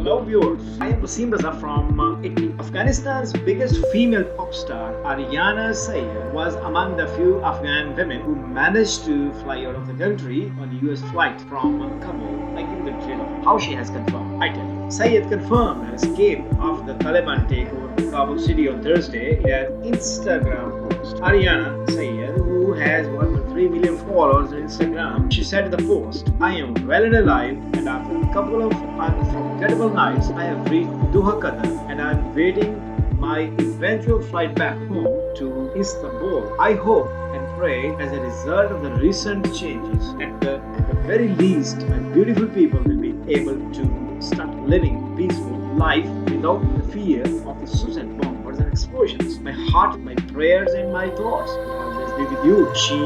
Hello viewers, I am Wasim Raza from Italy. Afghanistan's biggest female pop star, Aryana Sayeed, was among the few Afghan women who managed to fly out of the country on a US flight from Kabul. I give the detail of how she has confirmed. I tell you. Sayeed confirmed her escape after the Taliban takeover of Kabul city on Thursday in an Instagram post. Aryana Sayeed, who has 1.3 million followers on Instagram, she said in the post, "I am well and alive, and after a couple of unforgettable nights, I have reached Doha, Qatar, and I am waiting my eventual flight back home to Istanbul. I hope and pray as a result of the recent changes, at the very least, my beautiful people will be able to start living a peaceful life without the fear of the suicide bombers and explosions. My heart, my prayers, and my thoughts will always be with you," she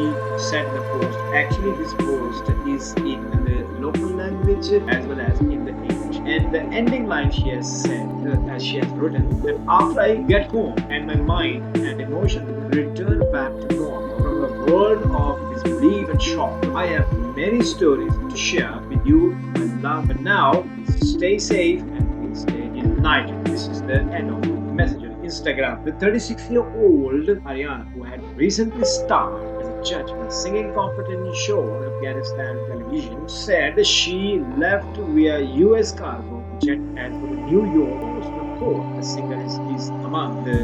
said in the post. Actually, this post is in the local language as well as in the English. And the ending line she has said, as she has written, that after I get home and my mind and emotion return back to normal from the world of disbelief and shock, I have many stories to share with you, my love. But now, stay safe and please stay united. This is the end of the message on Instagram. The 36-year-old Aryana, who had recently starred as a judge in a singing competition show on Afghanistan television, said she left via US cargo jet and for the New York Post report. The singer is among the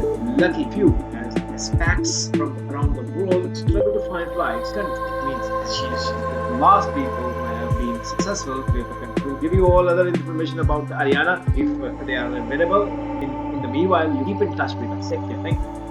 lucky few as expats from around the world struggle to find flights. It means she's the last people who have been successful. We'll give you all other information about Aryana if they are available. In the meanwhile, you keep in touch with us. Take care. Thank you.